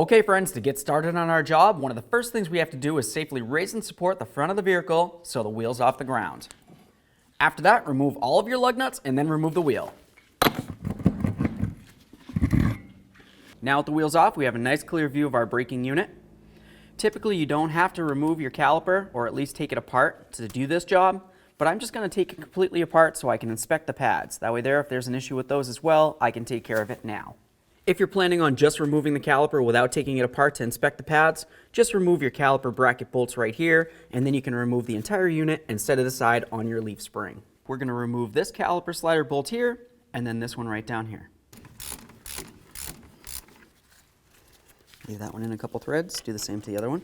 Okay friends, to get started on our job, one of the first things we have to do is safely raise and support the front of the vehicle so the wheel's off the ground. After that, remove all of your lug nuts and then remove the wheel. Now with the wheels off, we have a nice clear view of our braking unit. Typically you don't have to remove your caliper or at least take it apart to do this job, but I'm just going to take it completely apart so I can inspect the pads. That way if there's an issue with those as well, I can take care of it now. If you're planning on just removing the caliper without taking it apart to inspect the pads, just remove your caliper bracket bolts right here, and then you can remove the entire unit and set it aside on your leaf spring. We're going to remove this caliper slider bolt here, and then this one right down here. Leave that one in a couple threads, do the same to the other one.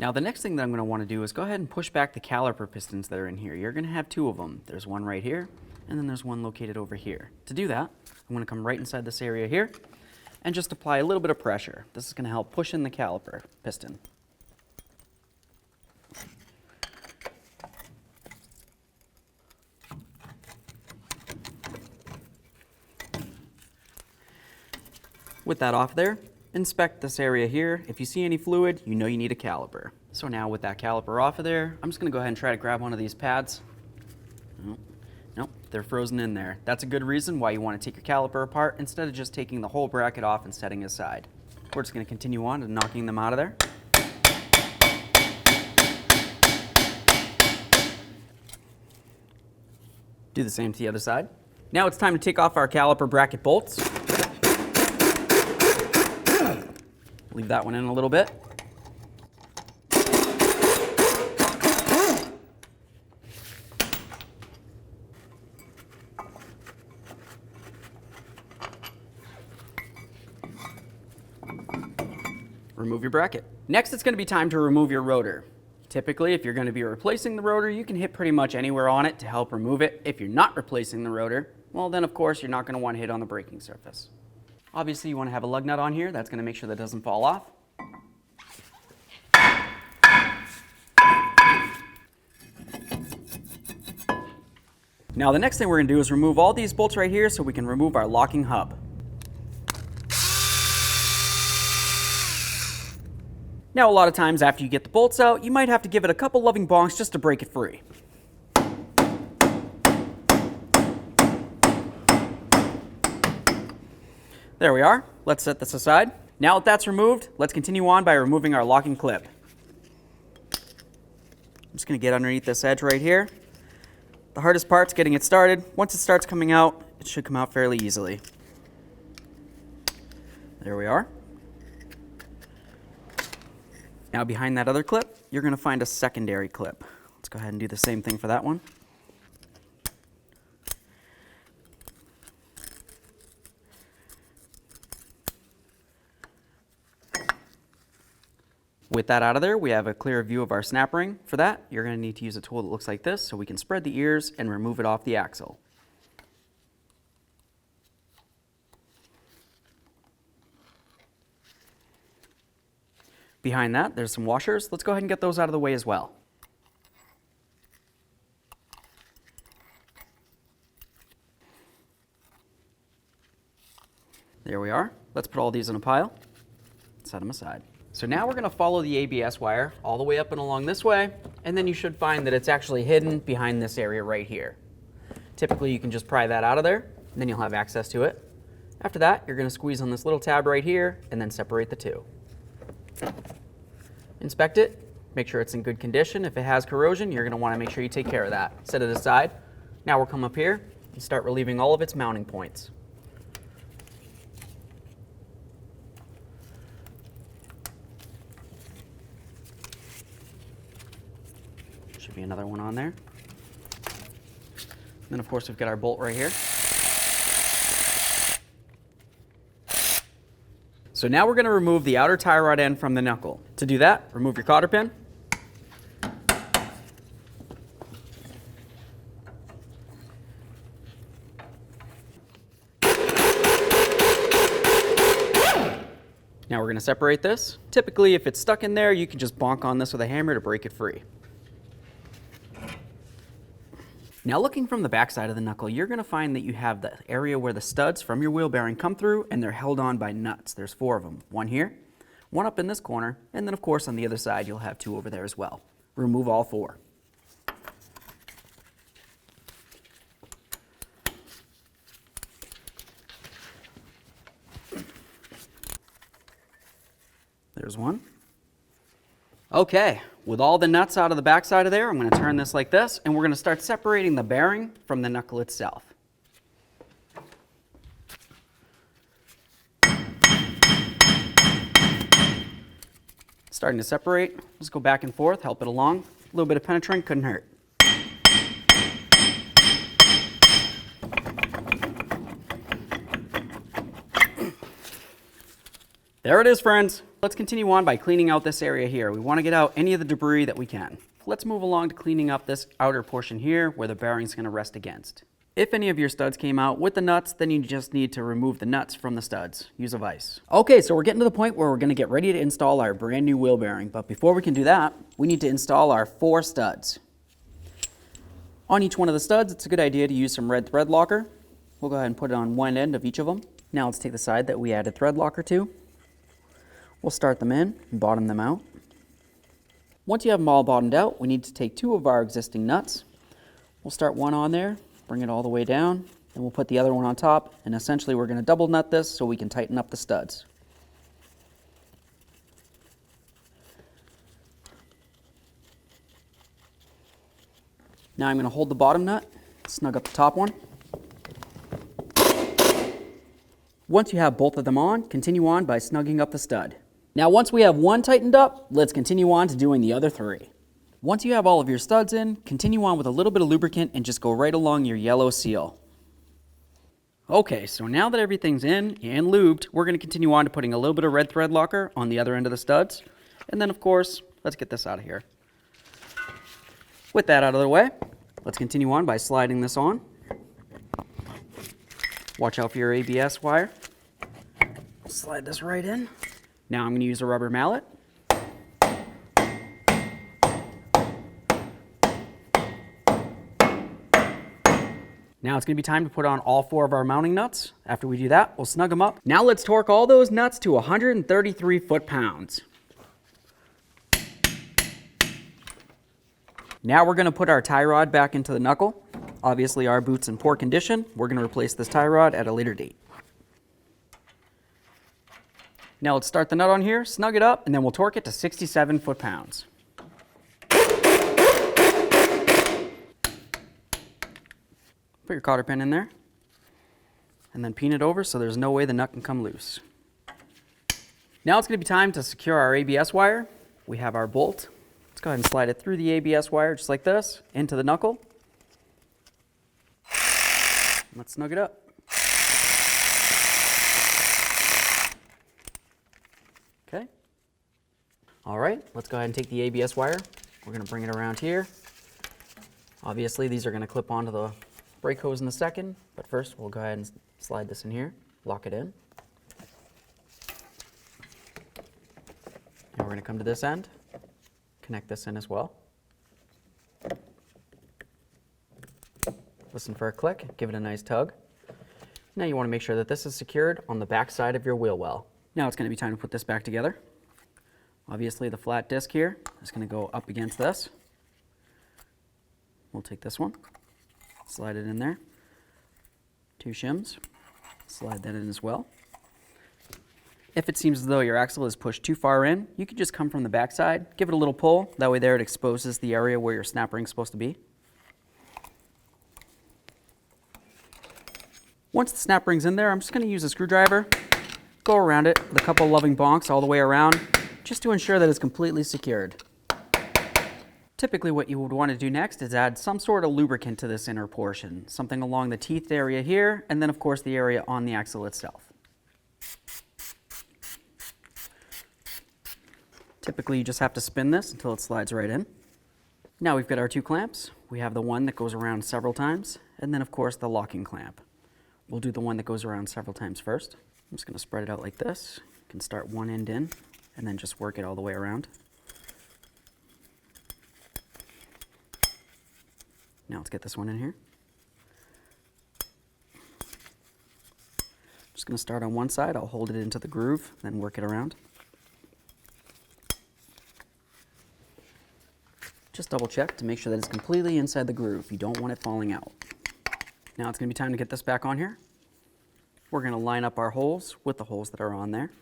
Now the next thing that I'm going to want to do is go ahead and push back the caliper pistons that are in here. You're going to have two of them. There's one right here, and then there's one located over here. To do that, I'm going to come right inside this area here and just apply a little bit of pressure. This is going to help push in the caliper piston. With that off there, inspect this area here. If you see any fluid, you know you need a caliper. So now with that caliper off of there, I'm just going to go ahead and try to grab one of these pads. Nope, they're frozen in there. That's a good reason why you want to take your caliper apart instead of just taking the whole bracket off and setting it aside. We're just going to continue on to knocking them out of there. Do the same to the other side. Now it's time to take off our caliper bracket bolts. Leave that one in a little bit. Remove your bracket. Next, it's going to be time to remove your rotor. Typically, if you're going to be replacing the rotor, you can hit pretty much anywhere on it to help remove it. If you're not replacing the rotor, well then of course you're not going to want to hit on the braking surface. Obviously you want to have a lug nut on here. That's going to make sure that doesn't fall off. Now the next thing we're going to do is remove all these bolts right here so we can remove our locking hub. Now a lot of times after you get the bolts out, you might have to give it a couple loving bonks just to break it free. There we are. Let's set this aside. Now that that's removed, let's continue on by removing our locking clip. I'm just going to get underneath this edge right here. The hardest part's getting it started. Once it starts coming out, it should come out fairly easily. There we are. Now behind that other clip, you're going to find a secondary clip. Let's go ahead and do the same thing for that one. With that out of there, we have a clear view of our snap ring. For that, you're going to need to use a tool that looks like this so we can spread the ears and remove it off the axle. Behind that, there's some washers. Let's go ahead and get those out of the way as well. There we are. Let's put all these in a pile, set them aside. So now we're going to follow the ABS wire all the way up and along this way, and then you should find that it's actually hidden behind this area right here. Typically you can just pry that out of there, and then you'll have access to it. After that, you're going to squeeze on this little tab right here, and then separate the two. Inspect it, make sure it's in good condition. If it has corrosion, you're going to want to make sure you take care of that. Set it aside. Now we'll come up here and start relieving all of its mounting points. Should be another one on there. And then of course we've got our bolt right here. So now we're going to remove the outer tie rod end from the knuckle. To do that, remove your cotter pin. Now we're going to separate this. Typically, if it's stuck in there, you can just bonk on this with a hammer to break it free. Now looking from the back side of the knuckle, you're going to find that you have the area where the studs from your wheel bearing come through, and they're held on by nuts. There's 4 of them. One here, one up in this corner, and then of course on the other side you'll have 2 over there as well. Remove all 4. There's one. Okay, with all the nuts out of the back side of there, I'm going to turn this like this, and we're going to start separating the bearing from the knuckle itself. Starting to separate, just go back and forth, help it along. A little bit of penetrating couldn't hurt. There it is, friends. Let's continue on by cleaning out this area here. We want to get out any of the debris that we can. Let's move along to cleaning up this outer portion here where the bearing's going to rest against. If any of your studs came out with the nuts, then you just need to remove the nuts from the studs. Use a vise. Okay, so we're getting to the point where we're going to get ready to install our brand new wheel bearing. But before we can do that, we need to install our 4 studs. On each one of the studs, it's a good idea to use some red thread locker. We'll go ahead and put it on one end of each of them. Now let's take the side that we added thread locker to. We'll start them in and bottom them out. Once you have them all bottomed out, we need to take 2 of our existing nuts. We'll start one on there, bring it all the way down, and we'll put the other one on top, and essentially we're going to double nut this so we can tighten up the studs. Now I'm going to hold the bottom nut, snug up the top one. Once you have both of them on, continue on by snugging up the stud. Now once we have one tightened up, let's continue on to doing the other 3. Once you have all of your studs in, continue on with a little bit of lubricant and just go right along your yellow seal. Okay, so now that everything's in and lubed, we're going to continue on to putting a little bit of red thread locker on the other end of the studs. And then of course, let's get this out of here. With that out of the way, let's continue on by sliding this on. Watch out for your ABS wire. Slide this right in. Now I'm going to use a rubber mallet. Now it's going to be time to put on all 4 of our mounting nuts. After we do that, we'll snug them up. Now let's torque all those nuts to 133 foot-pounds. Now we're going to put our tie rod back into the knuckle. Obviously our boot's in poor condition. We're going to replace this tie rod at a later date. Now let's start the nut on here, snug it up, and then we'll torque it to 67 foot-pounds. Put your cotter pin in there, and then pin it over so there's no way the nut can come loose. Now it's going to be time to secure our ABS wire. We have our bolt. Let's go ahead and slide it through the ABS wire just like this, into the knuckle. Let's snug it up. Okay. All right, let's go ahead and take the ABS wire. We're going to bring it around here. Obviously, these are going to clip onto the brake hose in a second, but first we'll go ahead and slide this in here, lock it in. Now we're going to come to this end, connect this in as well. Listen for a click, give it a nice tug. Now you want to make sure that this is secured on the back side of your wheel well. Now it's going to be time to put this back together. Obviously the flat disc here is going to go up against this. We'll take this one, slide it in there. 2 shims, slide that in as well. If it seems as though your axle is pushed too far in, you can just come from the back side, give it a little pull. That way there it exposes the area where your snap ring is supposed to be. Once the snap ring's in there, I'm just going to use a screwdriver, go around it with a couple loving bonks all the way around, just to ensure that it's completely secured. Typically what you would want to do next is add some sort of lubricant to this inner portion, something along the teeth area here, and then of course the area on the axle itself. Typically you just have to spin this until it slides right in. Now we've got our 2 clamps. We have the one that goes around several times, and then of course the locking clamp. We'll do the one that goes around several times first. I'm just going to spread it out like this. You can start one end in and then just work it all the way around. Now let's get this one in here. Just going to start on one side. I'll hold it into the groove, then work it around. Just double check to make sure that it's completely inside the groove. You don't want it falling out. Now it's going to be time to get this back on here. We're going to line up our holes with the holes that are on there.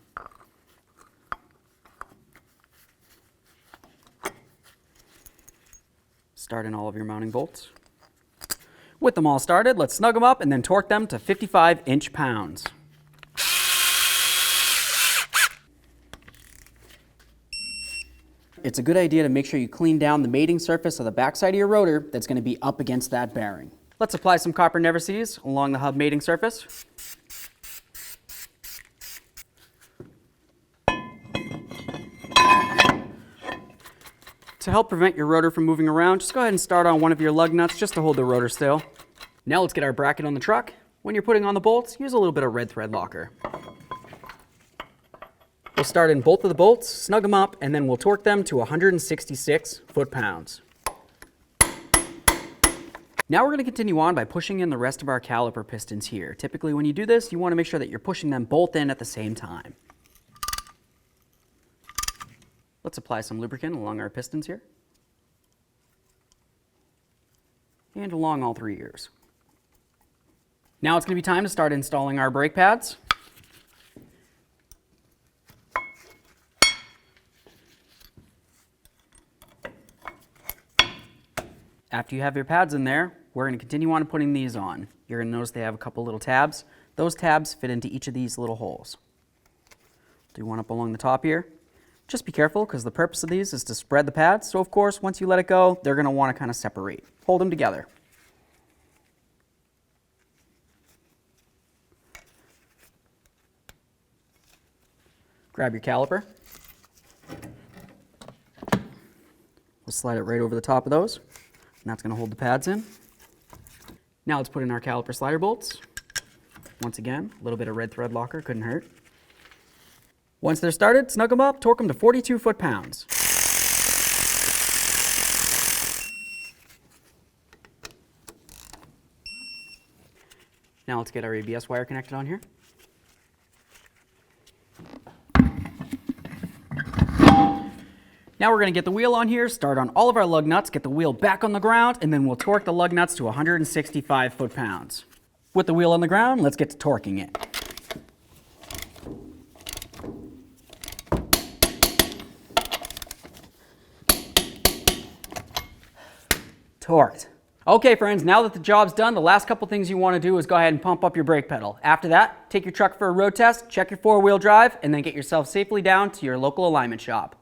Start in all of your mounting bolts. With them all started, let's snug them up and then torque them to 55 inch-pounds. It's a good idea to make sure you clean down the mating surface of the backside of your rotor that's going to be up against that bearing. Let's apply some copper never sees along the hub mating surface. To help prevent your rotor from moving around, just go ahead and start on one of your lug nuts just to hold the rotor still. Now let's get our bracket on the truck. When you're putting on the bolts, use a little bit of red thread locker. We'll start in both of the bolts, snug them up, and then we'll torque them to 166 foot-pounds. Now we're going to continue on by pushing in the rest of our caliper pistons here. Typically when you do this, you want to make sure that you're pushing them both in at the same time. Let's apply some lubricant along our pistons here. And along all three ears. Now it's going to be time to start installing our brake pads. After you have your pads in there, we're going to continue on putting these on. You're going to notice they have a couple little tabs. Those tabs fit into each of these little holes. Do one up along the top here. Just be careful because the purpose of these is to spread the pads. So of course, once you let it go, they're going to want to kind of separate. Hold them together. Grab your caliper. We'll slide it right over the top of those. And that's going to hold the pads in. Now let's put in our caliper slider bolts. Once again, a little bit of red thread locker, couldn't hurt. Once they're started, snug them up, torque them to 42 foot-pounds. Now let's get our ABS wire connected on here. Now we're going to get the wheel on here, start on all of our lug nuts, get the wheel back on the ground, and then we'll torque the lug nuts to 165 foot-pounds. With the wheel on the ground, let's get to torquing it. Torqued. Okay friends, now that the job's done, the last couple things you want to do is go ahead and pump up your brake pedal. After that, take your truck for a road test, check your four-wheel drive, and then get yourself safely down to your local alignment shop.